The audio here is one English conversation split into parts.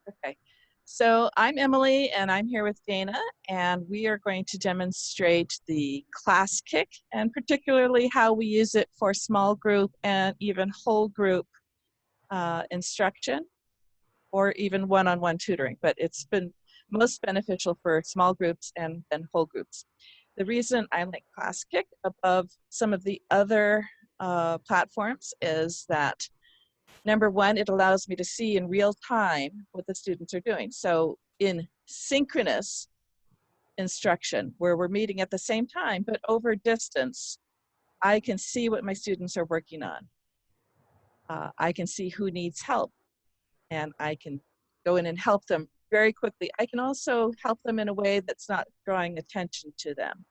Okay, so I'm Emily and I'm here with Dana, and we are going to demonstrate the Classkick and particularly how we use it for small group and even whole group instruction, or even one-on-one tutoring, but it's been most beneficial for small groups and then whole groups. The reason I like Classkick above some of the other platforms is that, number one, it allows me to see in real time what the students are doing. So in synchronous instruction, where we're meeting at the same time, but over distance, I can see what my students are working on. I can see who needs help, and I can go in and help them very quickly. I can also help them in a way that's not drawing attention to them.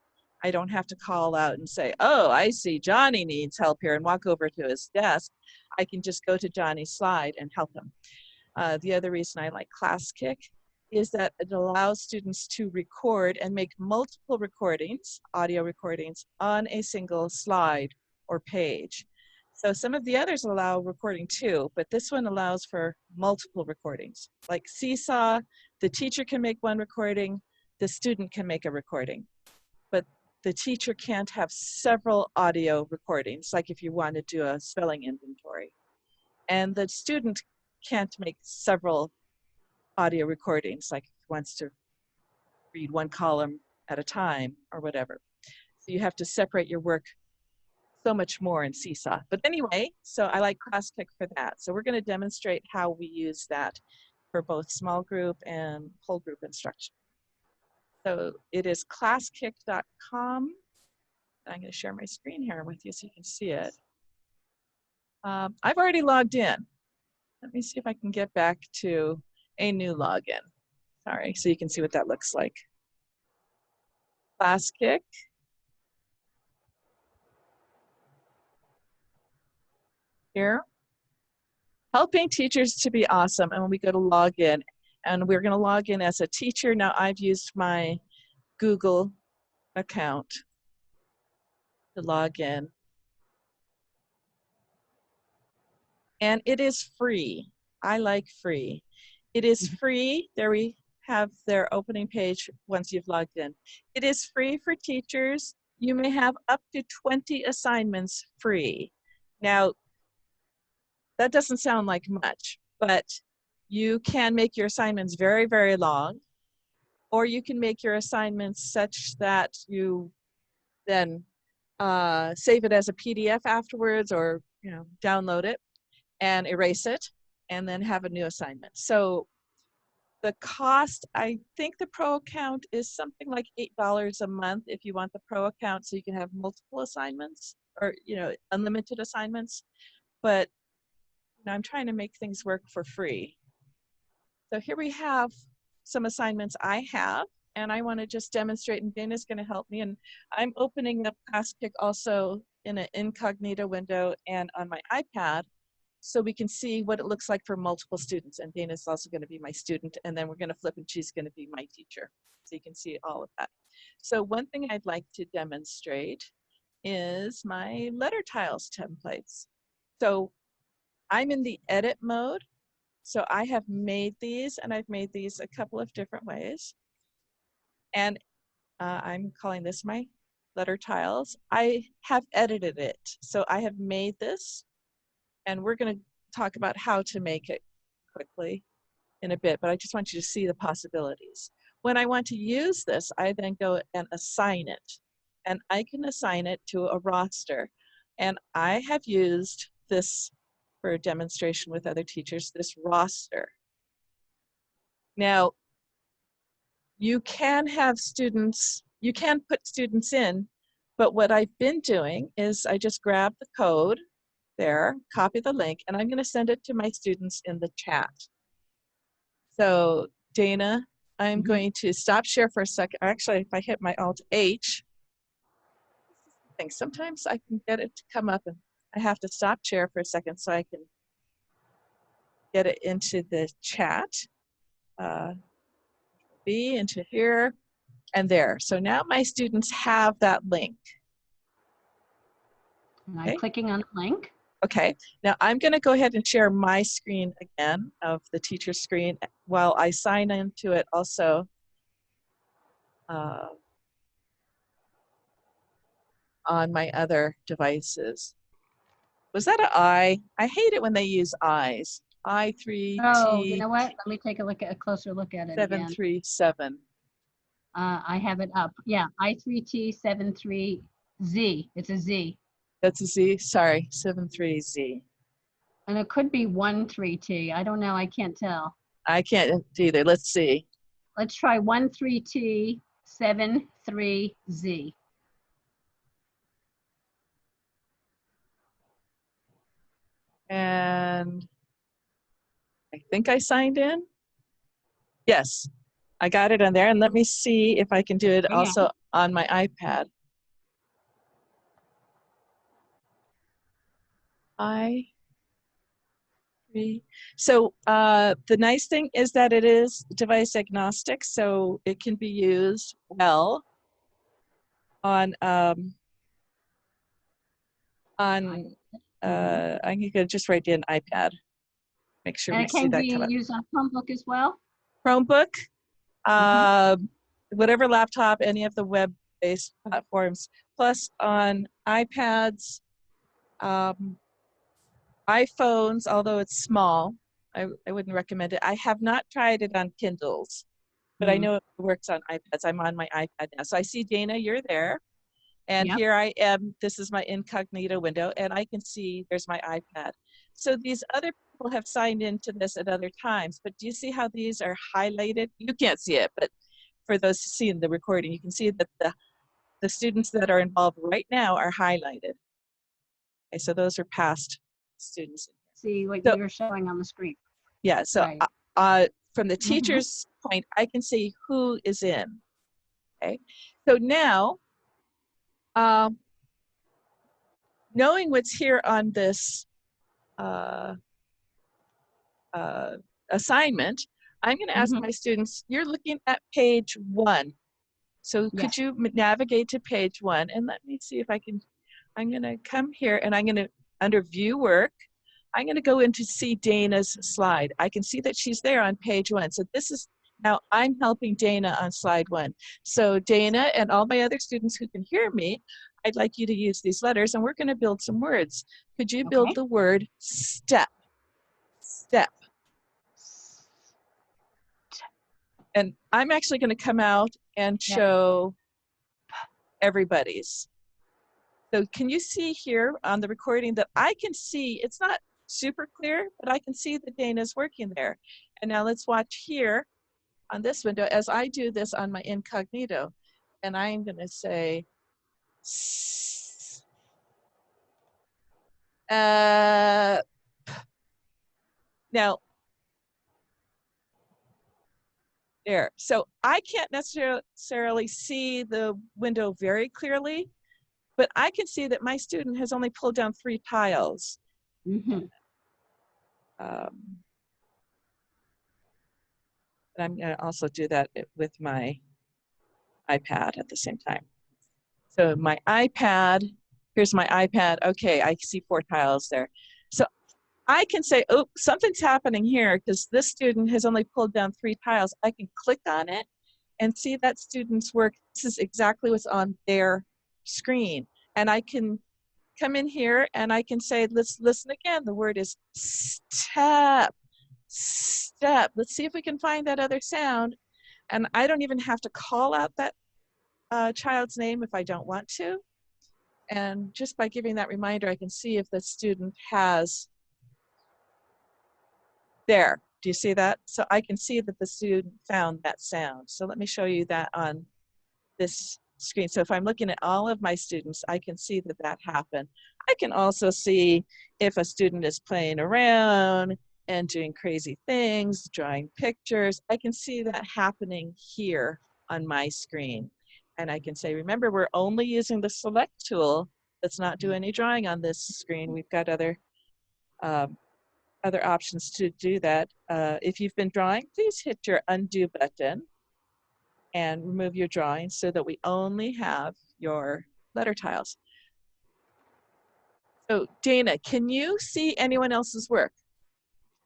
I don't have to call out and say, oh, I see Johnny needs help here, and walk over to his desk. I can just go to Johnny's slide and help him. The other reason I like Classkick is that it allows students to record and make multiple recordings, audio recordings, on a single slide or page. So some of the others allow recording too, but this one allows for multiple recordings. Like Seesaw, the teacher can make one recording, the student can make a recording. But the teacher can't have several audio recordings, like if you want to do a spelling inventory. And the student can't make several audio recordings, like if he wants to read one column at a time or whatever. So you have to separate your work so much more in Seesaw. But anyway, so I like Classkick for that. So we're going to demonstrate how we use that for both small group and whole group instruction. So it is classkick.com. I'm going to share my screen here with you so you can see it. I've already logged in. Let me see if I can get back to a new login. Sorry, so you can see what that looks like. Classkick. Here. Helping teachers to be awesome. And when we go to log in, and we're going to log in as a teacher. Now I've used my Google account to log in. And it is free. I like free. It is free. There we have their opening page once you've logged in. It is free for teachers. You may have up to 20 assignments free. Now, that doesn't sound like much, but you can make your assignments very, very long, or you can make your assignments such that you then save it as a PDF afterwards, or download it and erase it and then have a new assignment. So the cost, I think the pro account is something like $8 a month if you want the pro account, so you can have multiple assignments, or unlimited assignments. But I'm trying to make things work for free. So here we have some assignments I have, and I want to just demonstrate, and Dana's going to help me. And I'm opening up Classkick also in an incognito window and on my iPad, so we can see what it looks like for multiple students. And Dana's also going to be my student, and then we're going to flip and she's going to be my teacher. So you can see all of that. So one thing I'd like to demonstrate is my letter tiles templates. So I'm in the edit mode. So I have made these, and I've made these a couple of different ways. And I'm calling this my letter tiles. I have edited it. So I have made this, and we're going to talk about how to make it quickly in a bit, but I just want you to see the possibilities. When I want to use this, I then go and assign it. And I can assign it to a roster. And I have used this for a demonstration with other teachers, this roster. Now, you can have students, you can put students in, but what I've been doing is I just grab the code there, copy the link, and I'm going to send it to my students in the chat. So Dana, I'm going to stop share for a second. Actually, if I hit my Alt-H, I think sometimes I can get it to come up, and I have to stop share for a second so I can get it into the chat. B into here and there. So now my students have that link. Am I clicking on the link? Okay, now I'm going to go ahead and share my screen again of the teacher screen while I sign into it also on my other devices. Was that an I? I hate it when they use I's. Oh, you I3T know what? Let me take a closer look at it again. 737. I have it up. Yeah, I3T73Z. It's a Z. That's a Z? Sorry, 73Z. And it could be 13T. I don't know. I can't tell. I can't either. Let's see. Let's try 13T73Z. And I think I signed in. Yes, I got it on there. And let me see if I can do it also on my iPad. So the nice thing is that it is device agnostic, so it can be used well on I'm gonna just write in iPad. Make sure And we it see can that be come up. used on Chromebook as well? Chromebook, whatever laptop, any of the web-based platforms, plus on iPads, iPhones, although it's small, I wouldn't recommend it. I have not tried it on Kindles, but I know it works on iPads. I'm on my iPad now. So I see Dana, you're there. And here I am, this is my incognito window, and I can see there's my iPad. So these other people have signed into this at other times, but do you see how these are highlighted? You can't see it, but for those who see in the recording, you can see that the students that are involved right now are highlighted. Okay, so those are past students. See what you're showing on the screen. Yeah, so from the teacher's point, I can see who is in. Okay, so now, knowing what's here on this assignment, I'm going to ask my students, you're looking at page 1. So could you navigate to page 1? And let me see if I can, I'm going to come here and I'm going to, under view work, I'm going to go into see Dana's slide. I can see that she's there on page 1. So this is, now I'm helping Dana on slide 1. So Dana and all my other students who can hear me, I'd like you to use these letters and we're going to build some words. Could you build the word step? Step. And I'm actually going to come out and show everybody's. So can you see here on the recording that I can see, it's not super clear, but I can see that Dana's working there. And now let's watch here on this window as I do this on my incognito. And I'm going to say, now, there. So I can't necessarily see the window very clearly, but I can see that my student has only pulled down 3 tiles. And I'm going to also do that with my iPad at the same time. So my iPad, here's my iPad. Okay, I see 4 tiles there. So I can say, oh, something's happening here because this student has only pulled down 3 tiles. I can click on it and see that student's work. This is exactly what's on their screen. And I can come in here and I can say, let's listen again. The word is step, step. Let's see if we can find that other sound. And I don't even have to call out that child's name if I don't want to. And just by giving that reminder, I can see if the student has, there, do you see that? So I can see that the student found that sound. So let me show you that on this screen. So if I'm looking at all of my students, I can see that that happened. I can also see if a student is playing around and doing crazy things, drawing pictures. I can see that happening here on my screen. And I can say, remember, we're only using the select tool. Let's not do any drawing on this screen. We've got other options to do that. If you've been drawing, please hit your undo button and remove your drawing so that we only have your letter tiles. So Dana, can you see anyone else's work?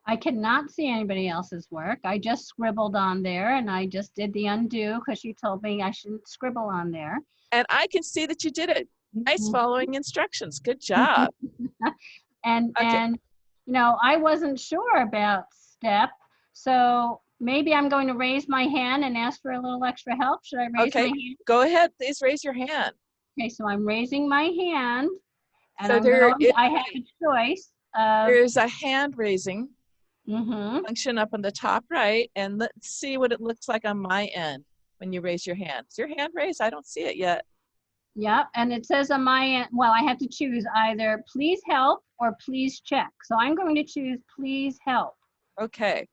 I cannot see anybody else's work. I just scribbled on there and I just did the undo because you told me I shouldn't scribble on there. And I can see that you did it. Nice Mhm. following instructions. Good job. Okay. And you know, I wasn't sure about step, so maybe I'm going to raise my hand and ask for a little extra help. Should I raise my Okay. hand? Go ahead. Please raise your hand. Okay, so I'm raising my hand and So I have a choice of, there's a hand raising mm-hmm, function up on the top right. And let's see what it looks like on my end when you raise your hand. Is your hand raised? I don't see it yet. yep, and it says on my end, well, I have to choose either please help or please check. So I'm going to choose please help. Okay.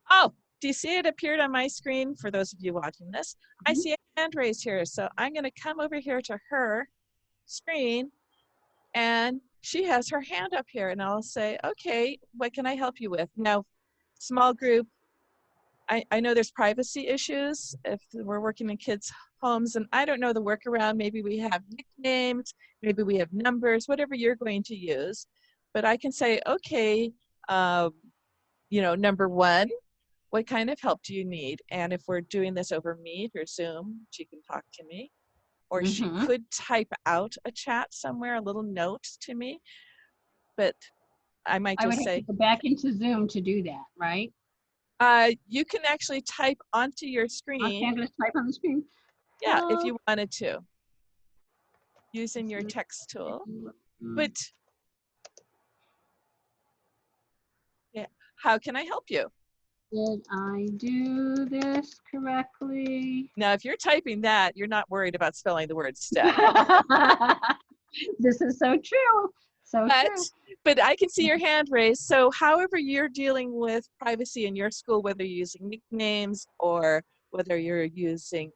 Oh, do you see it appeared on my screen? For those of you watching this, I Mhm. see a hand raised here. So I'm going to come over here to her screen and she has her hand up here and I'll say, okay, what can I help you with? Now, small group, I know there's privacy issues if we're working in kids' homes, and I don't know the workaround. Maybe we have nicknames, maybe we have numbers, whatever you're going to use. But I can say, okay, you know, number one, what kind of help do you need? And if we're doing this over Meet or Zoom, she can talk to me. Or she Mm-hmm. could type out a chat somewhere, a little note to me. But I might I would just have to say, go back into Zoom to do that, right? you can actually type onto your Okay, screen, I'm going to type on the screen. yeah, if Help. you wanted to, using your text tool. But yeah, how can I help you? Did I do this correctly? Now, if you're typing that, you're not worried about spelling the word step. This is so true. So But, true. but I can see your hand raised. So however you're dealing with privacy in your school, whether you're using nicknames or whether you're using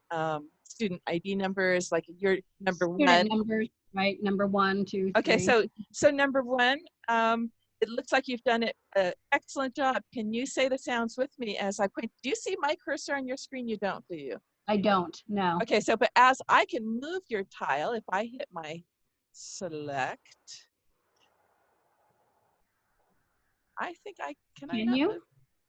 student ID numbers, like your number Student one. numbers, right? Number 1, 2, Okay, 3. so number one, it looks like you've done an excellent job. Can you say the sounds with me as I point? Do you see my cursor on your screen? You don't, do you? I don't. No. Okay, so but as I can move your tile, if I hit my select, I think can I Can not you? move?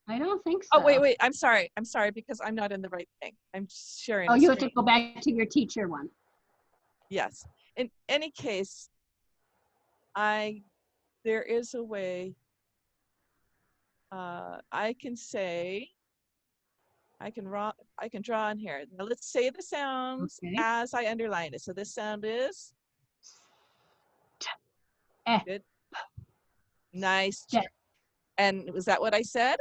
I don't think Oh, wait, so. wait, I'm sorry, because I'm not in the right thing. I'm sharing Oh, a you have to screen. go back to your teacher one. Yes, in any case, there is a way, I can say, I can draw on here. Now let's say the sounds Okay. as I underline it. So this sound is Eh, good. Nice step. job. And was that what I said?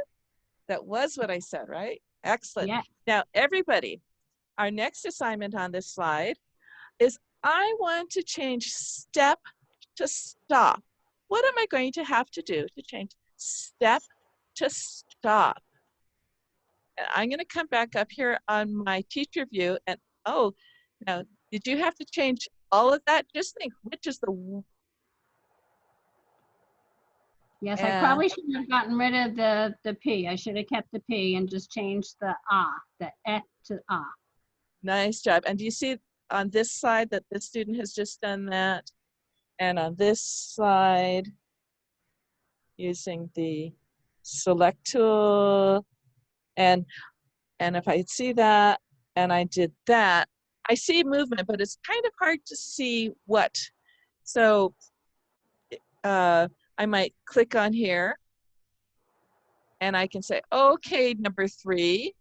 That was what I said, right? Excellent. Yeah. Now, everybody, our next assignment on this slide is I want to change step to stop. What am I going to have to do to change step to stop? And I'm going to come back up here on my teacher view and, oh, now, did you have to change all of that? Just think, which is the, Yes, I and probably shouldn't have gotten rid of the P. I should have kept the P and just changed the the eh to ah. nice job. And do you see on this side that this student has just done that? And on this slide, using the select tool, and if I see that and I did that, I see movement, but it's kind of hard to see what. So I might click on here and I can say, okay, number 3,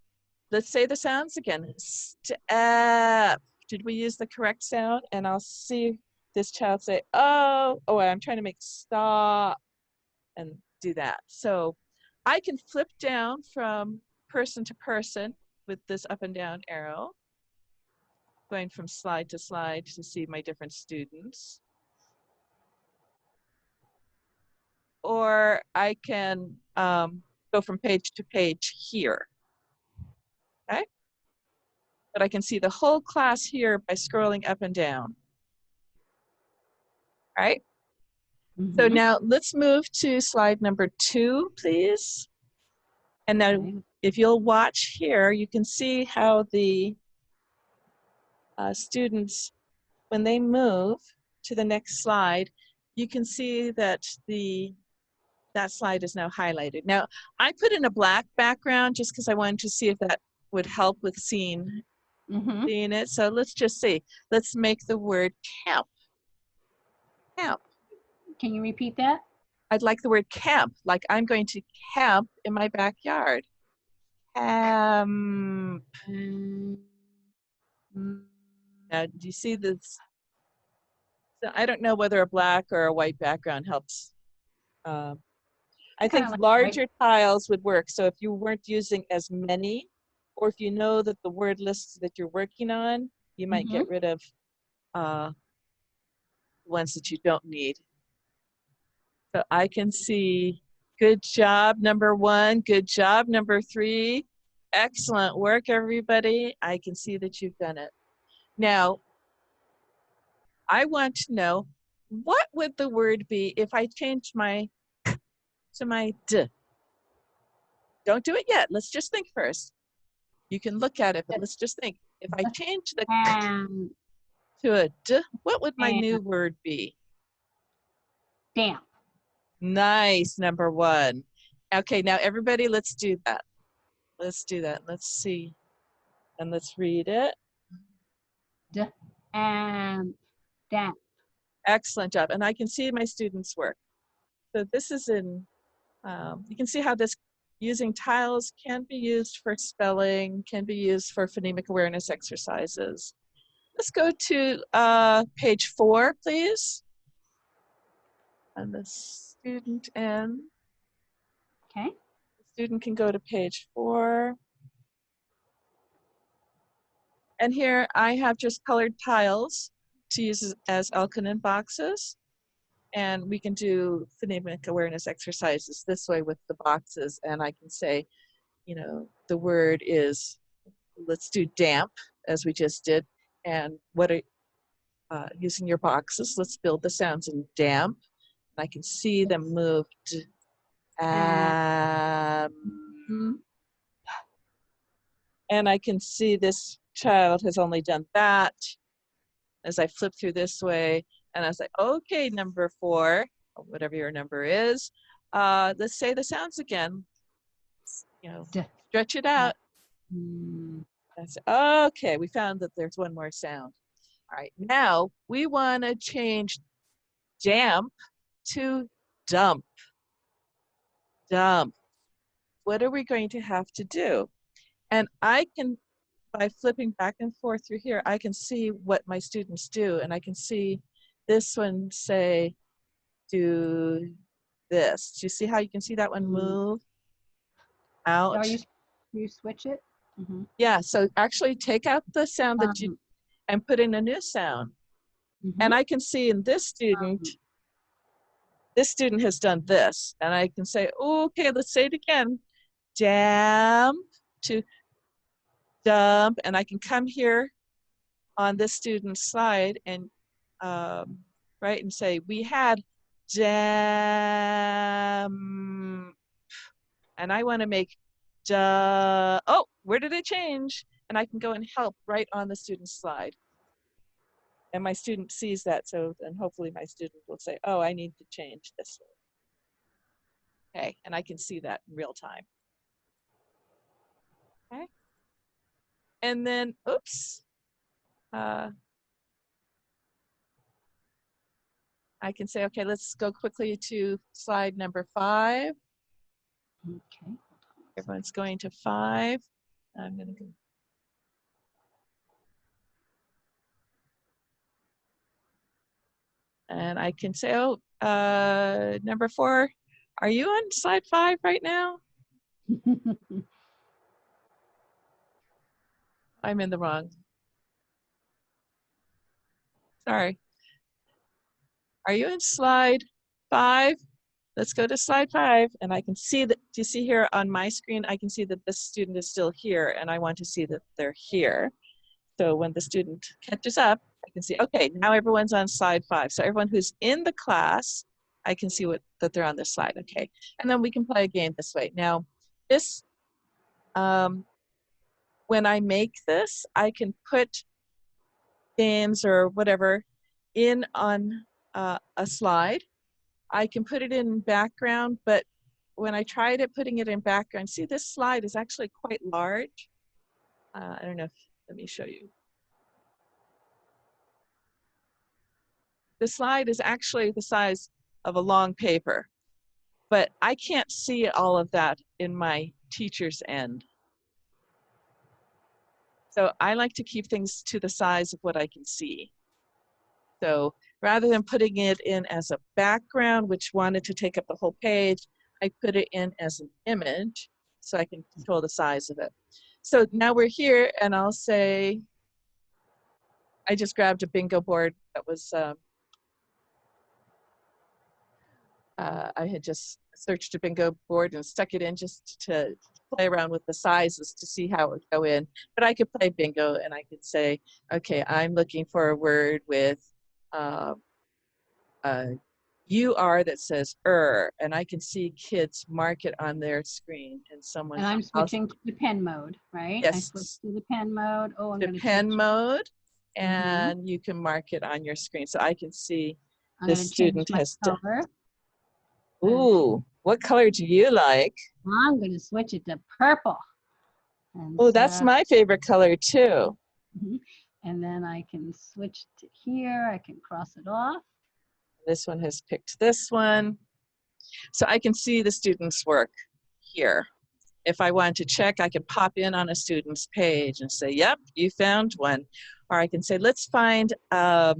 let's say the sounds again. Step. Did we use the correct sound? And I'll see this child say, oh, I'm trying to make stop and do that. So I can flip down from person to person with this up and down arrow, going from slide to slide to see my different students. Or I can go from page to page here, okay? But I can see the whole class here by scrolling up and down, all right? So Mm-hmm. now let's move to slide number 2, please. And now Okay. if you'll watch here, you can see how the students, when they move to the next slide, you can see that that slide is now highlighted. Now, I put in a black background just because I wanted to see if that would help with seeing it. So let's just see. Let's make the word camp. Camp. Can you repeat that? I'd like the word camp, like I'm going to camp in my backyard. Camp. Now, do you see this? So I don't know whether a black or a white background helps. I think Like larger tiles would work. So if you weren't using as many, or if you know that the word lists that you're working on, you might get rid of ones that you don't need. So I can see, good job, number 1. Good job, number 3. Excellent work, everybody. I can see that you've done it. Now, I want to know, what would the word be if I changed my k to my d? Don't do it yet. Let's just think first. You can look at it, but let's just think. If I change the k to a d, what would my new word be? Damp. Nice, number 1. Okay, now everybody, let's do that. Let's do that. Let's see. And let's read it. Damp. Excellent job. And I can see my students' work. So this is in, you can see how this using tiles can be used for spelling, can be used for phonemic awareness exercises. Let's go to page 4, please. And the student N. Okay. The student can go to page 4. And here I have just colored tiles to use as Elkin boxes. And we can do phonemic awareness exercises this way with the boxes. And I can say, you know, the word is, let's do damp, as we just did. And what are, using your boxes, let's build the sounds in damp. And I can see them move. And I can see this child has only done that. As I flip through this way, and I was like, okay, number 4, or whatever your number is, let's say the sounds again. You know, stretch it out. That's, okay, we found that there's one more sound. All right, now we want to change damp to dump. Dump. What are we going to have to do? And I can, by flipping back and forth through here, I can see what my students do. And I can see this one say, do this. Do you see how you can see that one move out? You switch it? Yeah, so actually take out the sound that you, and put in a new sound. And I can see in this student has done this. And I can say, okay, let's say it again. Damp to dump. And I can come here on this student's slide and right, and say, we had damp. And I want to make oh, where did it change? And I can go and help right on the student's slide. And my student sees that, so then hopefully my student will say, oh, I need to change this. Okay, and I can see that in real time. Okay. And then, oops. I can say, okay, let's go quickly to slide number 5. Okay. Everyone's going to 5. I'm going to go. And I can say, oh, number 4, are you on slide 5 right now? I'm in the wrong. Sorry. Are you in slide 5? Let's go to slide 5, and I can see that, do you see here on my screen, I can see that this student is still here, and I want to see that they're here. So when the student catches up, I can see, okay, now everyone's on slide 5. So everyone who's in the class, I can see that they're on this slide, okay. And then we can play a game this way. Now, this, when I make this, I can put games or whatever in on a slide. I can put it in background, but when I tried it, putting it in background, see this slide is actually quite large. I don't know if, let me show you. The slide is actually the size of a long paper, but I can't see all of that in my teacher's end. So I like to keep things to the size of what I can see. So rather than putting it in as a background, which wanted to take up the whole page, I put it in as an image so I can control the size of it. So now we're here, and I'll say, I just grabbed a bingo board that was, I had just searched a bingo board and stuck it in just to play around with the sizes to see how it would go in. But I could play bingo, and I could say, okay, I'm looking for a word with UR that says and I can see kids mark it on their screen, and someone And I'm else. switching to the pen mode, right? I Yes, switched to the pen mode. Oh, I'm to going to pen switch. mode, and you can mark it on your screen. So I can see I'm this going to change student my has done. color. Ooh, what color do you like? I'm going to switch it to purple. And Oh, that's so, my favorite color too. and then I can switch to here. I can cross it off. This one has picked this one. So I can see the student's work here. If I want to check, I can pop in on a student's page and say, yep, you found one. Or I can say, let's find a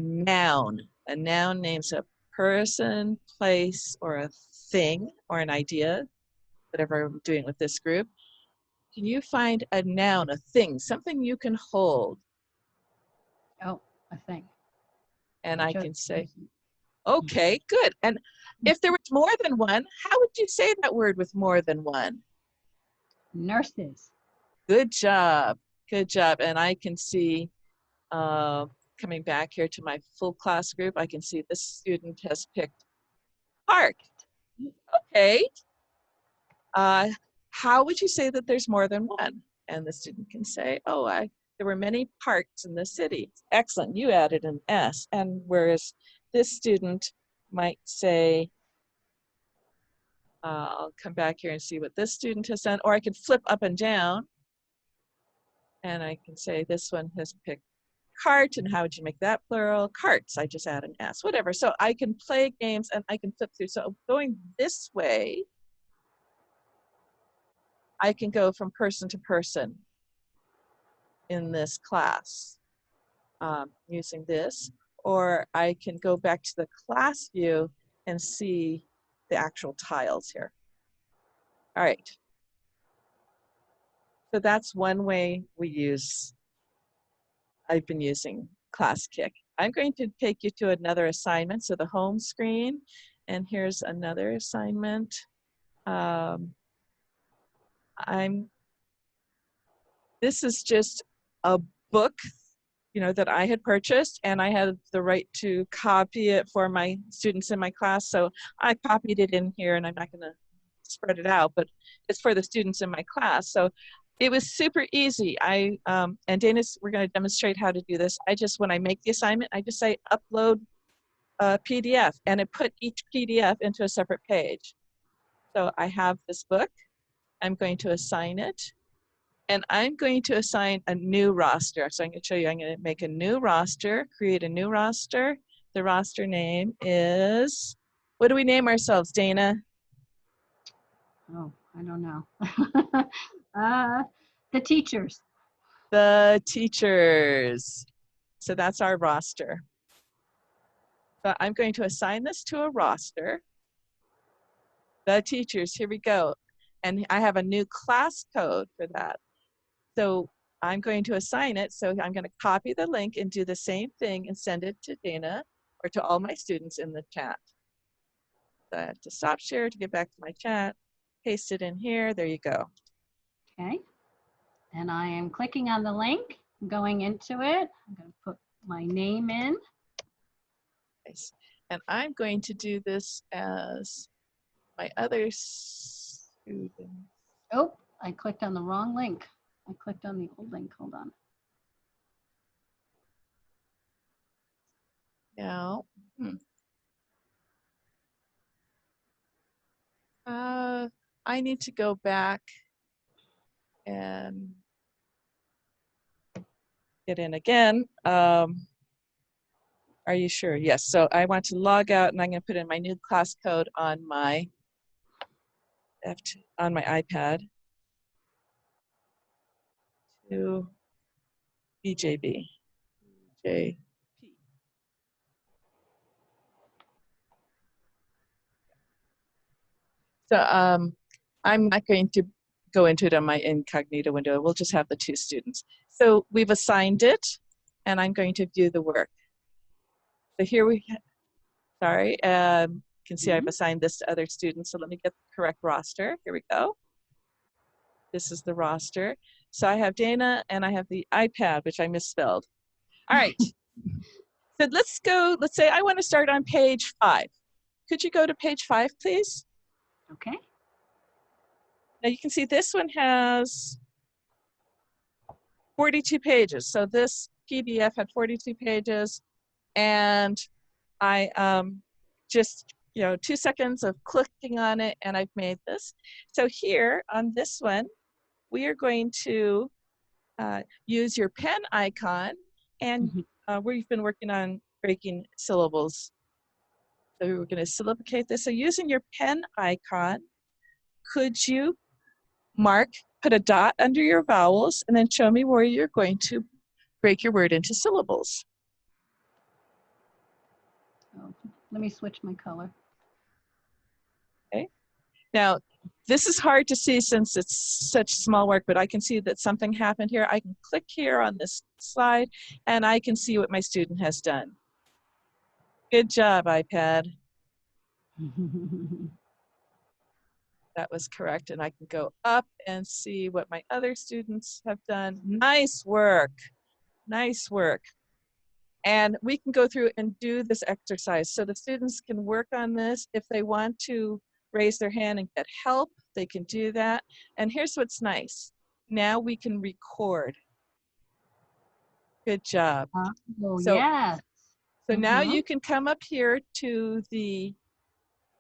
noun. A noun names a person, place, or a thing, or an idea, whatever I'm doing with this group. Can you find a noun, a thing, something you can hold? Oh, a thing. And I can say, person. okay, good. And if there was more than one, how would you say that word with more than one? Nurses. Good job. Good job. And I can see, coming back here to my full class group, I can see this student has picked park. Okay. How would you say that there's more than one? And the student can say, oh, there were many parks in the city. Excellent. You added an S. And whereas this student might say, I'll come back here and see what this student has done, or I can flip up and down, and I can say this one has picked cart, and how would you make that plural? Carts. I just add an S, whatever. So I can play games and I can flip through. So going this way, I can go from person to person in this class using this, or I can go back to the class view and see the actual tiles here. All right. So that's one way I've been using Classkick. I'm going to take you to another assignment, so the home screen, and here's another assignment. This is just a book, that I had purchased, and I had the right to copy it for my students in my class, so I copied it in here, and I'm not gonna spread it out, but it's for the students in my class. So it was super easy. And we're going to demonstrate how to do this. When I make the assignment, I just say upload a PDF, and it put each PDF into a separate page. So I have this book. I'm going to assign it, and I'm going to assign a new roster. So I'm going to show you, I'm going to make a new roster, create a new roster. The roster name is, what do we name ourselves, Dana? Oh, I don't know. The teachers. The teachers. So that's our roster. But I'm going to assign this to a roster. The teachers, here we go. And I have a new class code for that. So I'm going to assign it. So I'm going to copy the link and do the same thing and send it to Dana or to all my students in the chat. So I have to stop share to get back to my chat, paste it in here. There you go. Okay. And I am clicking on the link, going into it. I'm going to put my name in. Nice. And I'm going to do this as my other student. Oh, I clicked on the wrong link. I clicked on the old link. Hold on. Now, I need to go back and get in again. Are you sure? Yes. So I want to log out, and I'm going to put in my new class code on my iPad to BJB. JP. So I'm not going to go into it on my incognito window. We'll just have the two students. So we've assigned it, and I'm going to view the work. So here we, sorry, you can see I've assigned this to other students. So let me get the correct roster. Here we go. This is the roster. So I have Dana, and I have the iPad, which I misspelled. All right. So let's go, let's say I want to start on page 5. Could you go to page 5, please? Okay. Now you can see this one has 42 pages. So this PDF had 42 pages, and I just, 2 seconds of clicking on it, and I've made this. So here on this one, we are going to use your pen icon, and we've been working on breaking syllables. So we're going to syllabicate this. So using your pen icon, could you put a dot under your vowels, and then show me where you're going to break your word into syllables? Oh, let me switch my color. Okay. Now, this is hard to see since it's such small work, but I can see that something happened here. I can click here on this slide, and I can see what my student has done. Good job, iPad. That was correct, and I can go up and see what my other students have done. Nice work. Nice work. And we can go through and do this exercise. So the students can work on this. If they want to raise their hand and get help, they can do that. And here's what's nice. Now we can record. Good job. Oh, So, yes. So now you can come up here to the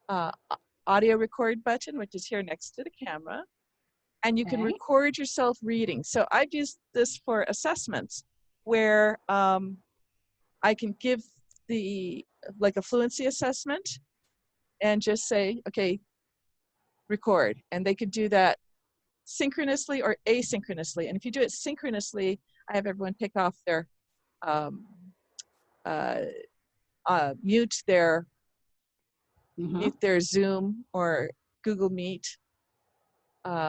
audio record button, which is here next to the camera, and you can record yourself reading. So I've used this for assessments where I can give like a fluency assessment and just say, okay, record. And they could do that synchronously or asynchronously. And if you do it synchronously, I have everyone take off their, mute their Zoom or Google Meet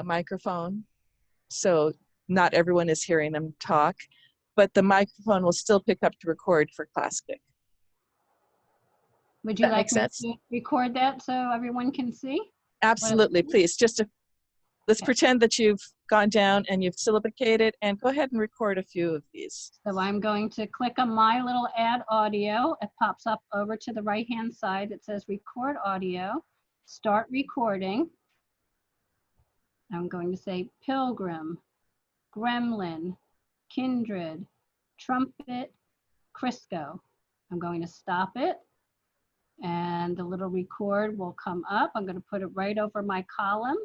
microphone. So not everyone is hearing them talk, but the microphone will still pick up to record for Classkick. Would you like me to record that so everyone can see? Absolutely, please. Let's pretend that you've gone down and you've syllabicated, and go ahead and record a few of these. So I'm going to click on my little add audio. It pops up over to the right-hand side. It says record audio, start recording. I'm going to say pilgrim, gremlin, kindred, trumpet, Crisco. I'm going to stop it, and the little record will come up. I'm going to put it right over my column,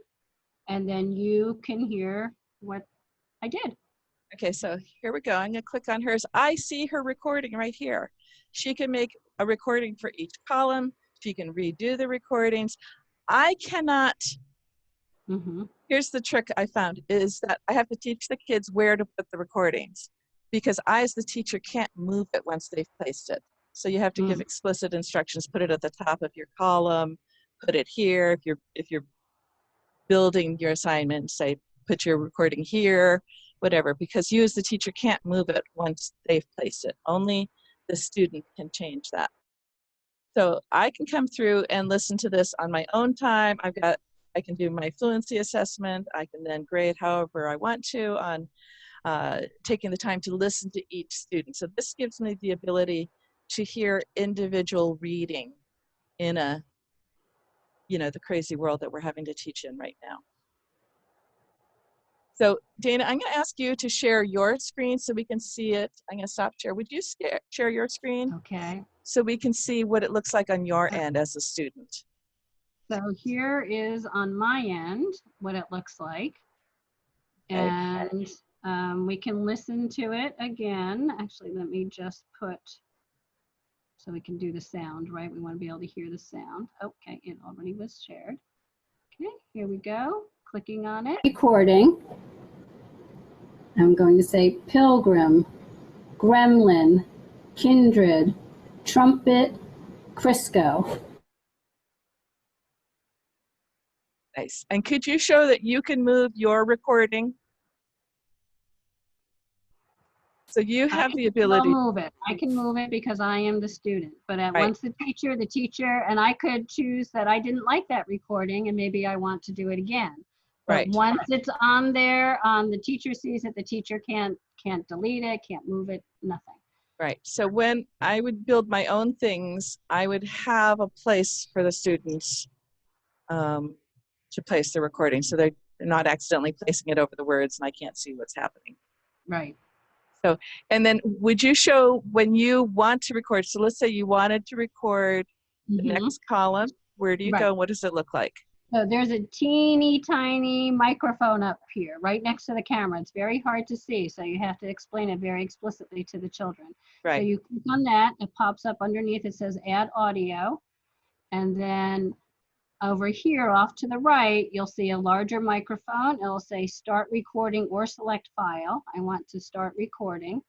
and then you can hear what I did. Okay, so here we go. I'm going to click on hers. I see her recording right here. She can make a recording for each column. She can redo the recordings. I cannot. Here's the trick I found, is that I have to teach the kids where to put the recordings, because I, as the teacher, can't move it once they've placed it. So you have to give explicit instructions. Put it at the top of your column. Put it here. If you're building your assignment, say put your recording here, whatever, because you as the teacher can't move it once they've placed it. Only the student can change that. So I can come through and listen to this on my own time. I can do my fluency assessment. I can then grade however I want to on taking the time to listen to each student. So this gives me the ability to hear individual reading in the crazy world that we're having to teach in right now. So Dana, I'm going to ask you to share your screen so we can see it. I'm going to stop share. Would you share your screen? Okay. So we can see what it looks like on your end as a student. So here is on my end what it looks like. Okay. And we can listen to it again. Actually, let me just put, so we can do the sound, right? We want to be able to hear the sound. Okay, it already was shared. Okay, here we go. Clicking on it. Recording. I'm going to say pilgrim, gremlin, kindred, trumpet, Crisco. Nice. And could you show that you can move your recording? So you have the ability. I'll move it. I can move it because I am the student. But at Right. once the teacher, and I could choose that I didn't like that recording and maybe I want to do it again. But Right. once it's on there, the teacher sees it, the teacher can't delete it, can't move it, nothing. Right. So when I would build my own things, I would have a place for the students to place the recording, so they're not accidentally placing it over the words and I can't see what's happening. Right. So, and then would you show when you want to record? So let's say you wanted to record the next column. Where do you go? What does it look like? So there's a teeny tiny microphone up here, right next to the camera. It's very hard to see, so you have to explain it very explicitly to the children. Right. So you click on that, it pops up underneath, it says add audio. And then over here off to the right, you'll see a larger microphone. It'll say start recording or select file. I want to start recording.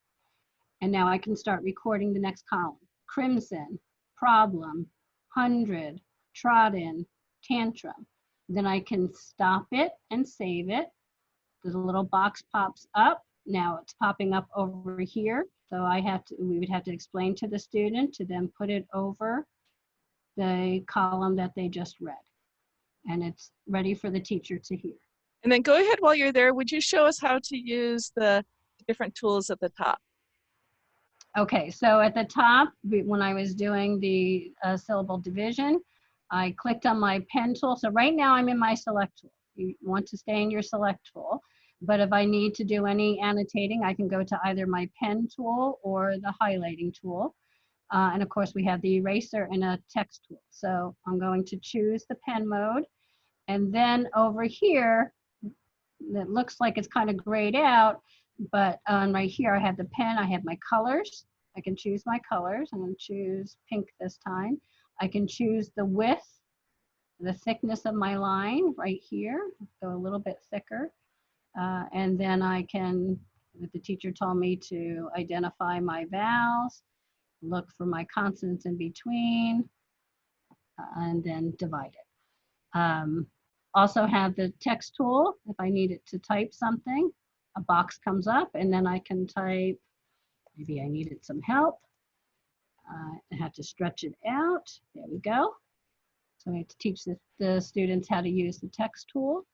And now I can start recording the next column. Crimson, problem, 100, trodden, tantrum. Then I can stop it and save it. The little box pops up. Now it's popping up over here. So we would have to explain to the student to then put it over the column that they just read. And it's ready for the teacher to hear. And then go ahead while you're there. Would you show us how to use the different tools at the top? Okay, so at the top, when I was doing the syllable division, I clicked on my pen tool. So right now I'm in my select tool. You want to stay in your select tool. But if I need to do any annotating, I can go to either my pen tool or the highlighting tool. And of course, we have the eraser and a text tool. So I'm going to choose the pen mode. And then over here, it looks like it's kind of grayed out, but right here I have the pen, I have my colors. I can choose my colors. I'm going to choose pink this time. I can choose the width, the thickness of my line right here, go a little bit thicker. And then I can, the teacher told me to identify my vowels, look for my consonants in between, and then divide it. Also have the text tool. If I needed to type something, a box comes up and then I can type, maybe I needed some help. I have to stretch it out. There we go. So I have to teach the students how to use the text tool.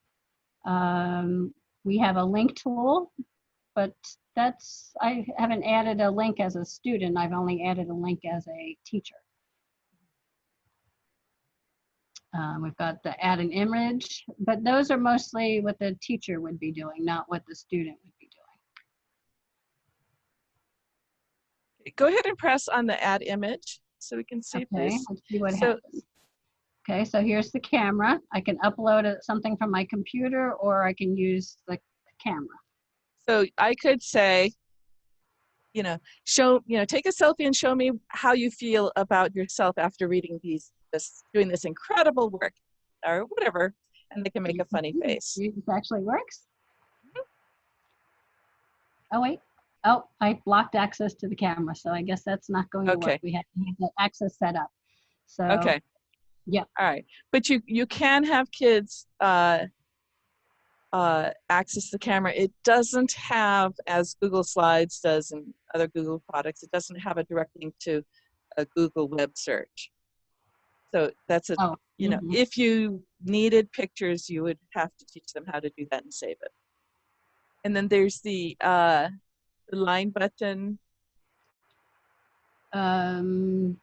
We have a link tool, but I haven't added a link as a student. I've only added a link as a teacher. We've got the add an image, but those are mostly what the teacher would be doing, not what the student would be doing. Go ahead and press on the add image so we can see, okay, please. let's see what happens. Okay, so here's the camera. I can upload something from my computer or I can use the camera. So I could say, take a selfie and show me how you feel about yourself after reading doing this incredible work or whatever, and they can make a funny face. This actually works. Oh, wait. Oh, I blocked access to the camera, so I guess that's not going to work. We have to have the access set up. So, okay. Yeah. All right. But you can have kids access the camera. It doesn't have, as Google Slides does and other Google products, it doesn't have a direct link to a Google web search. So that's if you needed pictures, you would have to teach them how to do that and save it. And then there's the line button. Yes,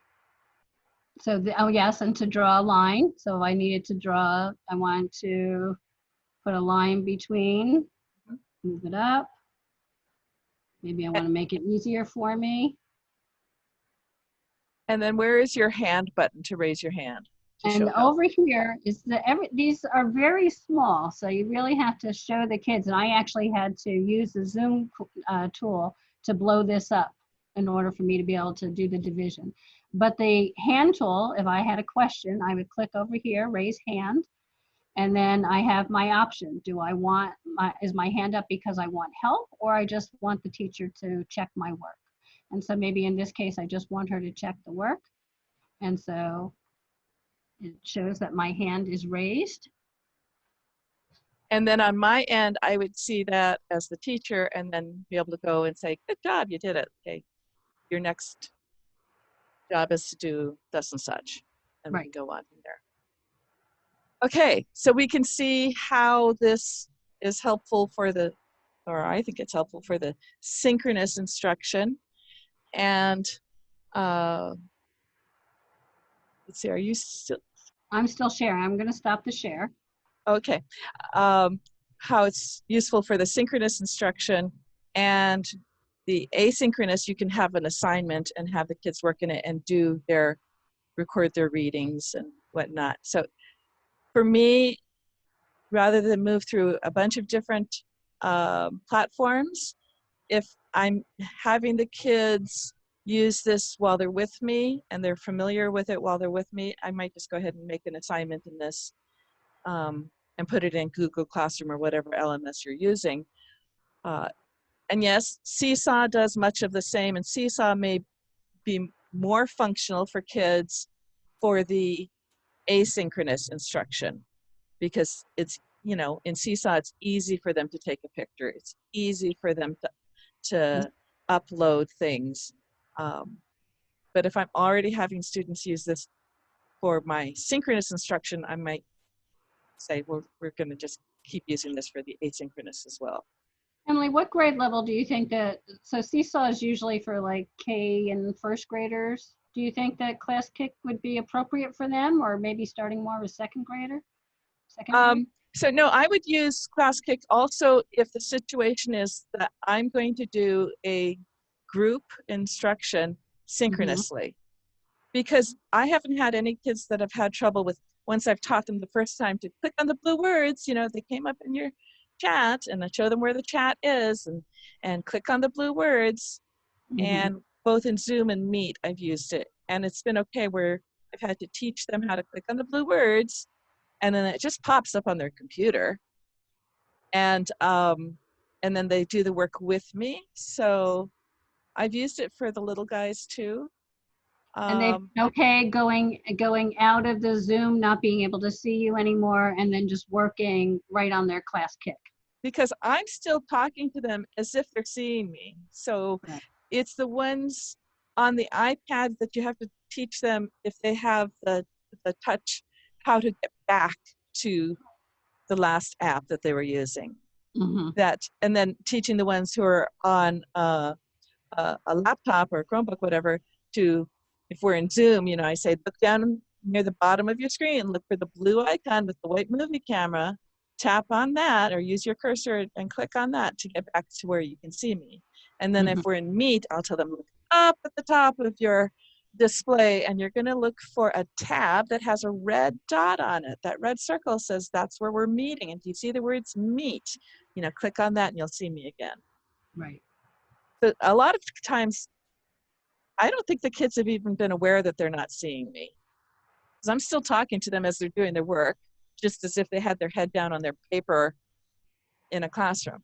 and to draw a line. So if I needed to draw, I want to put a line between, move it up. Maybe I want to make it easier for me. And then where is your hand button to raise your hand? to And show how. over here is these are very small, so you really have to show the kids. And I actually had to use the Zoom tool to blow this up in order for me to be able to do the division. But the hand tool, if I had a question, I would click over here, raise hand, and then I have my option. Do I want is my hand up because I want help, or I just want the teacher to check my work? And so maybe in this case, I just want her to check the work. And so it shows that my hand is raised. And then on my end, I would see that as the teacher and then be able to go and say, good job, you did it. Okay, your next job is to do thus and such. And we Right. can go on from there. Okay, so we can see how this is helpful for the, or I think it's helpful for the synchronous instruction. And let's see, are you still? I'm still sharing. I'm going to stop the share. Okay. How it's useful for the synchronous instruction and the asynchronous, you can have an assignment and have the kids work in it and record their readings and whatnot. So for me, rather than move through a bunch of different platforms, if I'm having the kids use this while they're with me and they're familiar with it while they're with me, I might just go ahead and make an assignment in this and put it in Google Classroom or whatever LMS you're using. And yes, Seesaw does much of the same, and Seesaw may be more functional for kids for the asynchronous instruction because it's, you know, in Seesaw, it's easy for them to take a picture. It's easy for them to upload things. But if I'm already having students use this for my synchronous instruction, I might say, well, we're going to just keep using this for the asynchronous as well. Emily, what grade level do you think that, so Seesaw is usually for like K and first graders. Do you think that Classkick would be appropriate for them, or maybe starting more with second grader? So no, I would use Classkick also if the situation is that I'm going to do a group instruction synchronously. Because I haven't had any kids that have had trouble with, once I've taught them the first time to click on the blue words, you know, they came up in your chat and I show them where the chat is and click on the blue words. And both in Zoom and Meet, I've used it. And it's been okay where I've had to teach them how to click on the blue words and then it just pops up on their computer. And then they do the work with me. So I've used it for the little guys too. And they've been okay going out of the Zoom, not being able to see you anymore, and then just working right on their Classkick. Because I'm still talking to them as if they're seeing me. So it's the ones on the iPad that you have to teach them if they have the touch, how to get back to the last app that they were using. That, and then teaching the ones who are on a laptop or a Chromebook, whatever, to, if we're in Zoom, you know, I say, look down near the bottom of your screen, look for the blue icon with the white movie camera, tap on that or use your cursor and click on that to get back to where you can see me. And then if we're in Meet, I'll tell them, look up at the top of your display and you're going to look for a tab that has a red dot on it. That red circle says that's where we're meeting. And if you see the words Meet, you know, click on that and you'll see me again. Right. But a lot of times, I don't think the kids have even been aware that they're not seeing me. Because I'm still talking to them as they're doing their work, just as if they had their head down on their paper in a classroom.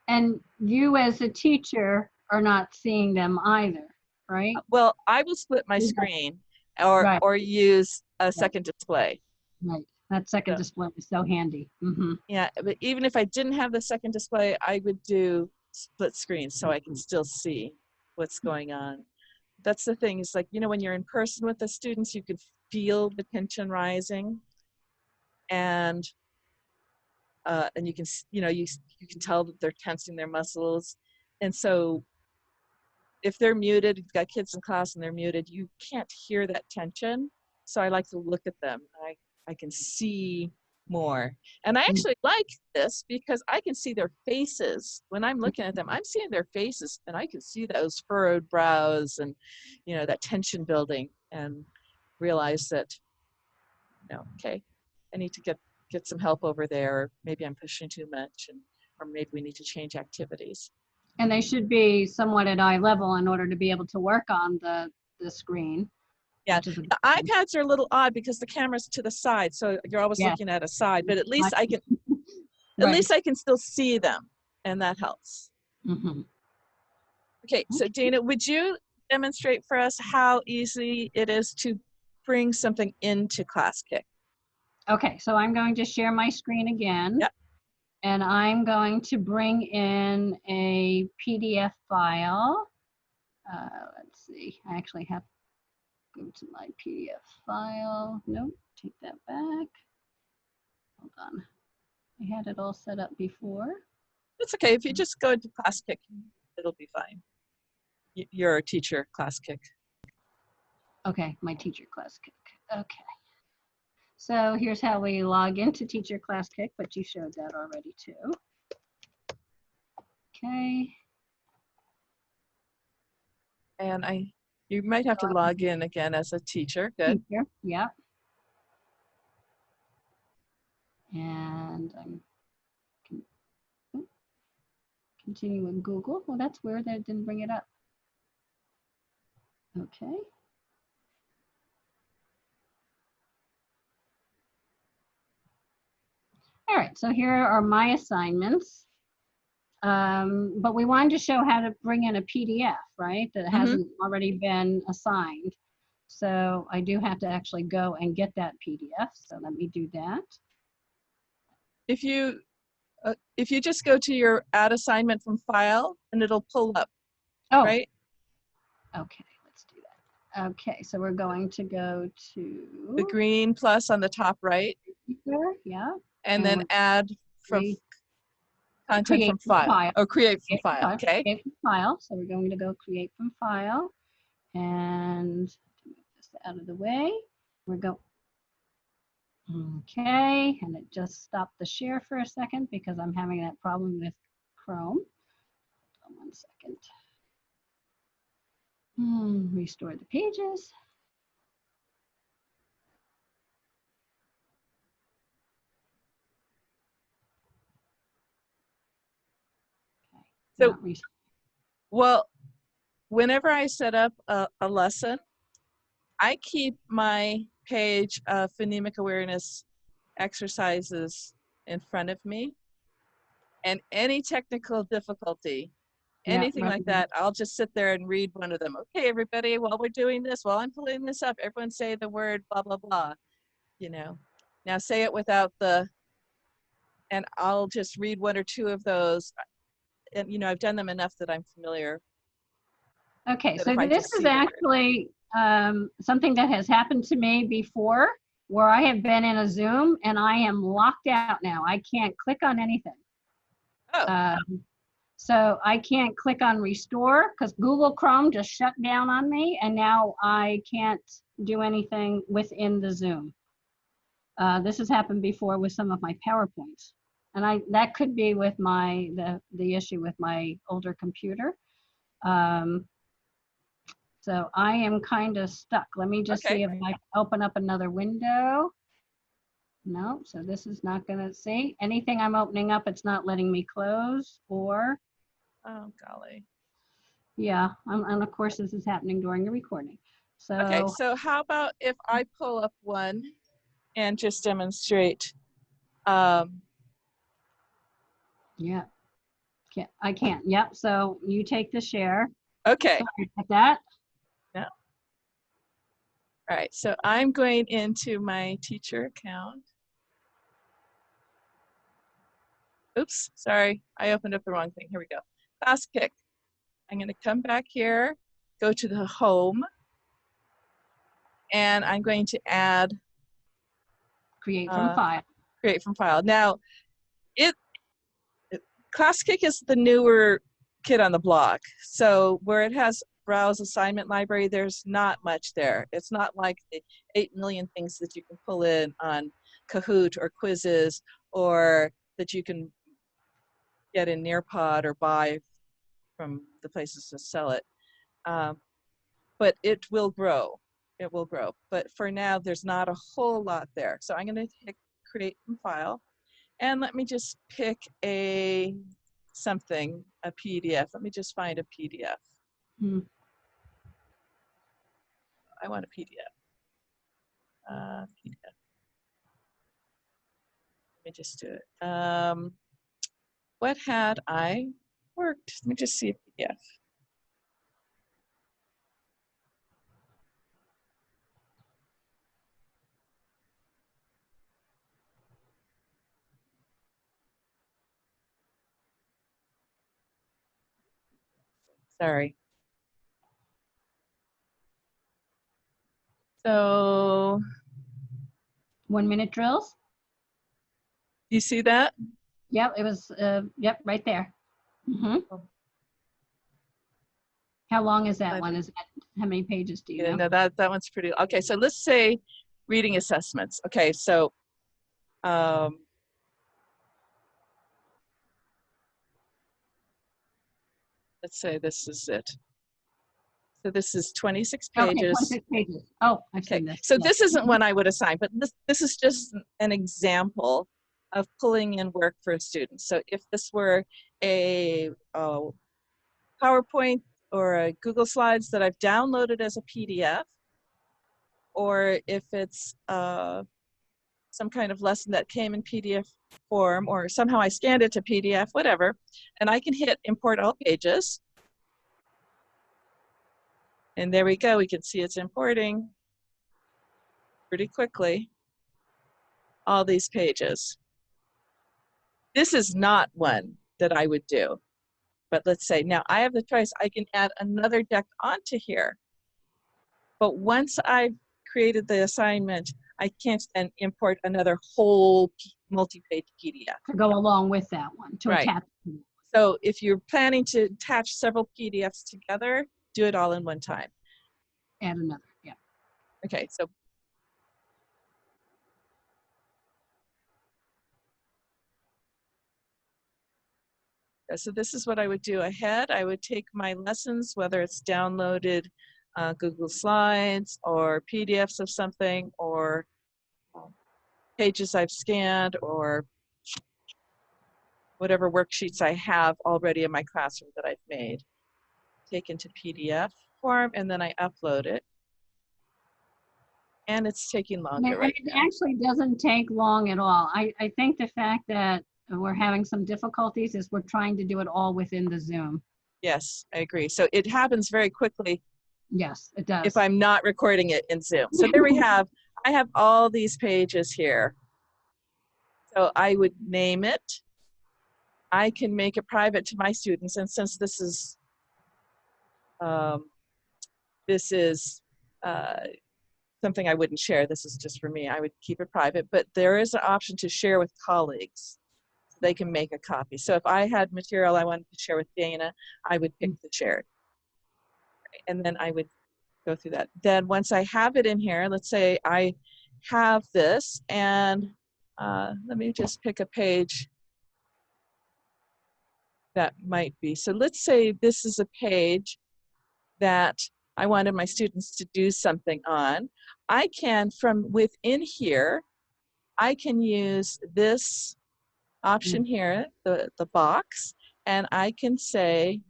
And you as a teacher are not seeing them either, right? Well, I will split my screen or use a second display. Right. That second display is so handy. Yeah, but even if I didn't have the second display, I would do split screen so I can still see what's going on. That's the thing, is like, you know, when you're in person with the students, you can feel the tension rising and you can, you know, you can tell that they're tensing their muscles. And so if they're muted, you've got kids in class and they're muted, you can't hear that tension. So I like to look at them. I can see more. And I actually like this because I can see their faces. When I'm looking at them, I'm seeing their faces and I can see those furrowed brows and, you know, that tension building and realize that No, okay, I need to get some help over there, or maybe I'm pushing too much, or maybe we need to change activities. And they should be somewhat at eye level in order to be able to work on the screen. Yeah, Which is the iPads are a little odd because the camera's to the side, so you're always yeah, looking at a side, but at least right. I can still see them, and that helps. Mm-hmm. Okay, so Dana, would you demonstrate for us how easy it is to bring something into Classkick? Okay, so I'm going to share my screen again. Yep. And I'm going to bring in a PDF file. Let's see, I actually have to go to my PDF file. Nope, take that back. Hold on. I had it all set up before. It's okay. If you just go into Classkick, it'll be fine. You're a teacher, Classkick. Okay, my teacher Classkick. Okay. So here's how we log into teacher Classkick, but you showed that already too. Okay. And you might have to log in again as a teacher. Good. Teacher, yeah. And I'm continue with Google. Well, that's weird that it didn't bring it up. Okay. All right, so here are my assignments. But we wanted to show how to bring in a PDF, right? That hasn't already been assigned. So I do have to actually go and get that PDF. So let me do that. If you just go to your add assignment from file, and it'll pull up, Oh, right? okay, let's do that. Okay, so we're going to go to The green plus on the top right. Yeah. And then add from content from file. Or create from file, okay? Create from file. So we're going to go create from file. And to move this out of the way, we're going. Okay, and it just stopped the share for a second because I'm having that problem with Chrome. Hold on 1 second. Restore the pages. Okay, so, well, whenever I set up a lesson, I keep my page of phonemic awareness exercises in front of me. And any technical difficulty, anything like that, I'll just sit there and read one of them. Okay, everybody, while we're doing this, while I'm pulling this up, everyone say the word blah, blah, blah, Now say it without and I'll just read one or two of those. And, I've done them enough that I'm familiar. Okay, so this is actually something that has happened to me before, where I have been in a Zoom and I am locked out now. I can't click on anything. Oh. So I can't click on restore because Google Chrome just shut down on me, and now I can't do anything within the Zoom. This has happened before with some of my PowerPoints, and that could be with the issue with my older computer. So I am kind of stuck. Let me just see if I can open up another window. No, so this is not going to see anything I'm opening up. It's not letting me close or. Oh, golly. Yeah, and of course this is happening during the recording. So. Okay, so how about if I pull up one and just demonstrate? Yeah, I can't. Yep, so you take the share. Okay. Sorry about that. No. All right, so I'm going into my teacher account. Oops, sorry, I opened up the wrong thing. Here we go. Classkick. I'm going to come back here, go to the home, and I'm going to add Create from file. Create from file. Now, Classkick is the newer kid on the block. So where it has browse assignment library, there's not much there. It's not like the 8 million things that you can pull in on Kahoot or quizzes, or that you can get in Nearpod or buy from the places to sell it. But it will grow. it will grow. But for now, there's not a whole lot there. So I'm going to hit create from file. And let me just pick a PDF. Let me just find a PDF. Hmm. I want a PDF. PDF. Let me just do it. What had I worked? Let me just see a PDF. Sorry. So 1 minute drills. you see that? Yep, it was, yep, right there. Hmm. How long is that one? Is that, how many pages do you Yeah, know? no, that one's pretty. Okay, so let's say reading assessments. Okay, so let's say this is it. So this is 26 Okay, pages. 26 pages. Oh, I've Okay, seen this. so Yes. this isn't one I would assign, but this is just an example of pulling in work for a student. So if this were a PowerPoint or a Google Slides that I've downloaded as a PDF, or if it's some kind of lesson that came in PDF form, or somehow I scanned it to PDF, whatever, and I can hit import all pages. And there we go, we can see it's importing pretty quickly all these pages. This is not one that I would do, but let's say now I have the choice. I can add another deck onto here, but once I've created the assignment, I can't then import another whole multi-page PDF. To go along with that one, to Right. attach. So if you're planning to attach several PDFs together, do it all in one time. Add another, yeah. Okay, so this is what I would do ahead. I would take my lessons, whether it's downloaded Google Slides or PDFs of something, or pages I've scanned, or whatever worksheets I have already in my classroom that I've made, take into PDF form, and then I upload it. And it's taking longer right It now. actually doesn't take long at all. I think the fact that we're having some difficulties is we're trying to do it all within the Zoom. Yes, I agree. So it happens very quickly. Yes, it does. If I'm not recording it in Zoom. So there we have, I have all these pages here. So I would name it. I can make it private to my students. And since this is something I wouldn't share, this is just for me, I would keep it private, but there is an option to share with colleagues. So they can make a copy. So if I had material I wanted to share with Dana, I would pick the shared. And then I would go through that. Then once I have it in here, let's say I have this, and let me just pick a page that might be. So let's say this is a page that I wanted my students to do something on. I can, from within here, I can use this option here, the box, and I can say,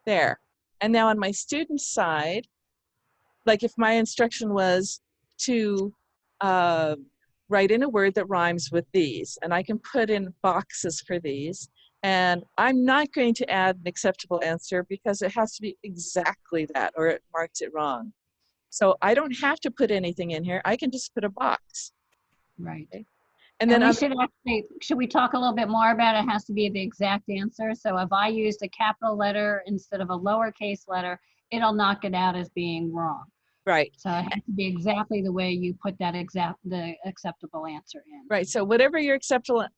there. And now on my student side, like if my instruction was to write in a word that rhymes with these, and I can put in boxes for these, and I'm not going to add an acceptable answer because it has to be exactly that or it marks it wrong. So I don't have to put anything in here. I can just put a box. Right. Okay? And then we should we talk a little bit more about it? It has to be the exact answer. So if I used a capital letter instead of a lowercase letter, it'll knock it out as being wrong. Right. So it has to be exactly the way you put that the acceptable answer in. Right. So whatever your acceptable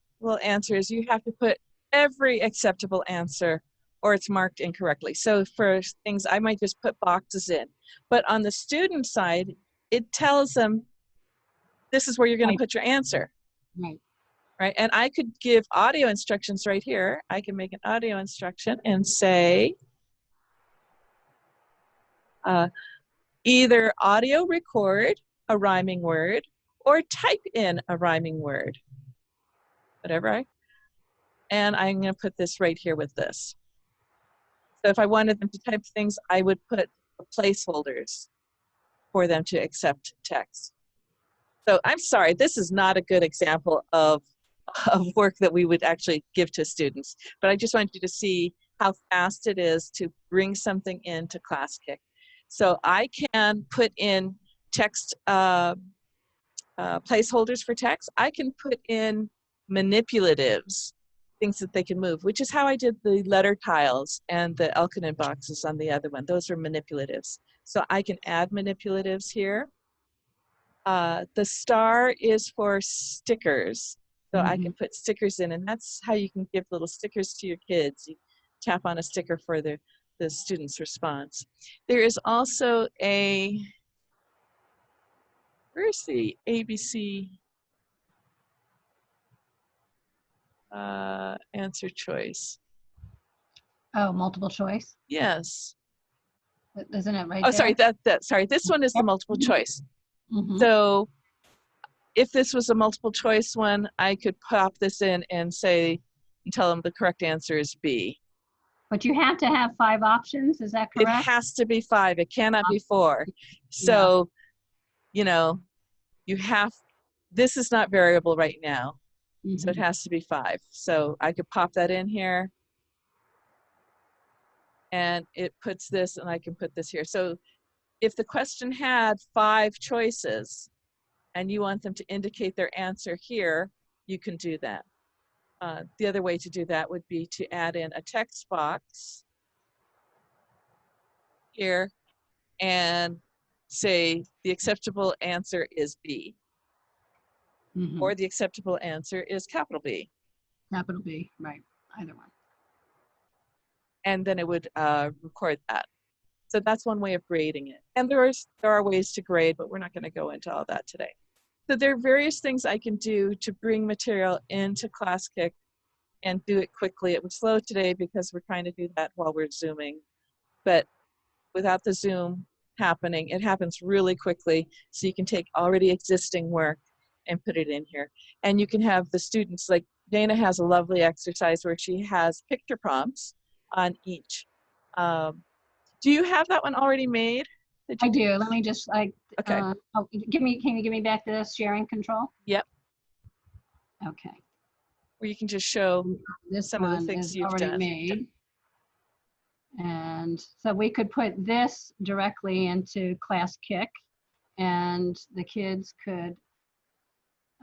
answer is, you have to put every acceptable answer or it's marked incorrectly. So for things, I might just put boxes in. But on the student side, it tells them this is where you're going to put your answer. Right. Right. And I could give audio instructions right here. I can make an audio instruction and say, either audio record a rhyming word or type in a rhyming word. And I'm going to put this right here with this. So if I wanted them to type things, I would put placeholders for them to accept text. So I'm sorry, this is not a good example of work that we would actually give to students, but I just want you to see how fast it is to bring something into Classkick. So I can put in text placeholders for text. I can put in manipulatives, things that they can move, which is how I did the letter tiles and the Elkinen boxes on the other one. Those are manipulatives. So I can add manipulatives here. The star is for stickers. So I can put stickers in, and that's how you can give little stickers to your kids. You tap on a sticker for the student's response. There is also a, where's the ABC answer choice? Oh, multiple choice. Yes. Isn't it right Oh, there? sorry, this one is the multiple choice. So if this was a multiple choice one, I could pop this in and say, and tell them the correct answer is B. But you have to have 5 options, is that It correct? has to be 5, it cannot be 4. So, you know, you have, this is not variable right now, so it has to be 5. So I could pop that in here, and it puts this, and I can put this here. So if the question had 5 choices, and you want them to indicate their answer here, you can do that. The other way to do that would be to add in a text box here and say the acceptable answer is B, or the acceptable answer is capital B. Capital B, right, either one. And then it would record that. So that's one way of grading it. And there are ways to grade, but we're not going to go into all that today. So there are various things I can do to bring material into Classkick and do it quickly. It was slow today because we're trying to do that while we're Zooming. But without the Zoom happening, it happens really quickly. So you can take already existing work and put it in here. And you can have the students, like Dana has a lovely exercise where she has picture prompts on each. Do you have that one already made? I do. Let me just okay. can you give me back the sharing control? Yep. Okay. Where you can just show this some of the things you've already done. Made. And so we could put this directly into Classkick, and the kids could,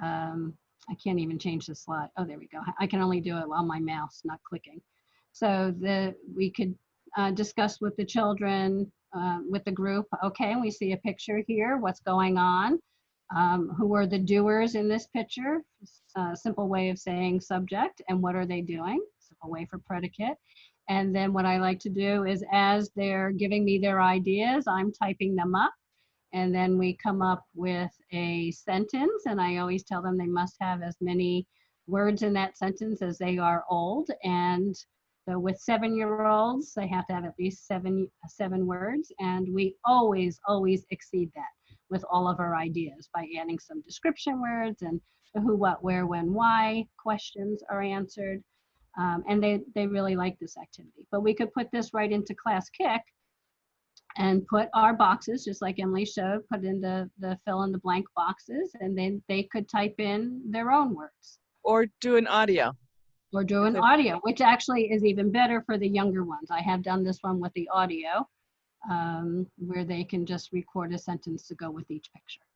I can't even change the slide. Oh, there we go. I can only do it while my mouse not clicking. So we could discuss with the children, with the group. Okay, we see a picture here. What's going on? Who are the doers in this picture? Simple way of saying subject, and what are they doing? Simple way for predicate. And then what I like to do is, as they're giving me their ideas, I'm typing them up. And then we come up with a sentence, and I always tell them they must have as many words in that sentence as they are old. And so with 7-year-olds, they have to have at least seven words. And we always exceed that with all of our ideas by adding some description words, and the who, what, where, when, why questions are answered. And they really like this activity. But we could put this right into Classkick and put our boxes, just like Emily showed, put in the fill in the blank boxes, and then they could type in their own words. Or do an audio. Or do an audio, which actually is even better for the younger ones. I have done this one with the audio, where they can just record a sentence to go with each picture.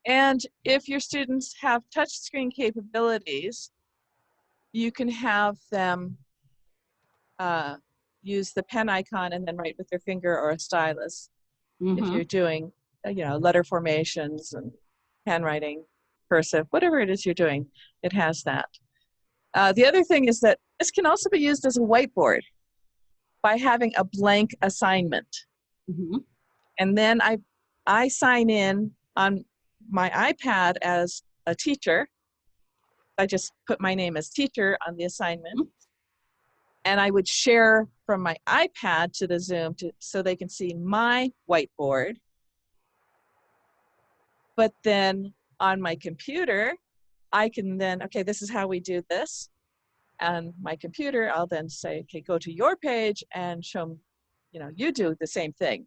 And if your students have touchscreen capabilities, you can have them use the pen icon and then write with their finger or a stylus. If you're doing, letter formations and handwriting, cursive, whatever it is you're doing, it has that. The other thing is that this can also be used as a whiteboard by having a blank assignment. And then I sign in on my iPad as a teacher. I just put my name as teacher on the assignment. And I would share from my iPad to the Zoom so they can see my whiteboard. But then on my computer, I can then, okay, this is how we do this. And my computer, I'll then say, okay, go to your page and show them, you know, you do the same thing.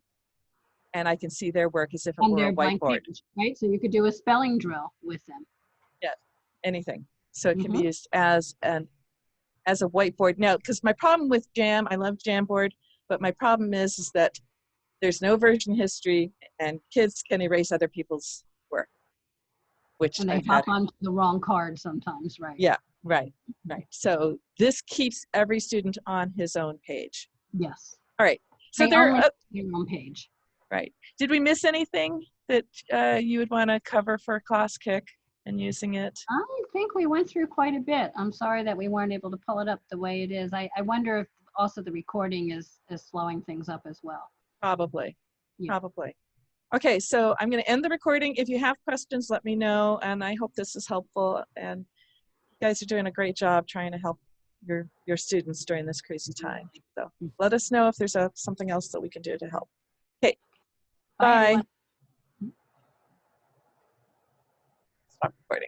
And I can see their work as if it On were their a blank whiteboard. page, right? So you could do a spelling drill with them. Yes, anything. So it can be Mhm. used as a whiteboard. Now, because my problem with Jam, I love Jamboard, but my problem is that there's no version history and kids can erase other people's work, which And they I've had. hop onto the wrong card sometimes, right? Yeah, right. So this keeps every student on his own page. Yes. All right. So They there, only see their own page. right. Did we miss anything that you would want to cover for Classkick and using it? I think we went through quite a bit. I'm sorry that we weren't able to pull it up the way it is. I wonder if also the recording is slowing things up as well. Probably. Yeah. Probably. Okay, so I'm going to end the recording. If you have questions, let me know. And I hope this is helpful. And you guys are doing a great job trying to help your students during this crazy time. So let us know if there's something else that we can do to help. Okay, Bye, bye. everyone. Stop recording.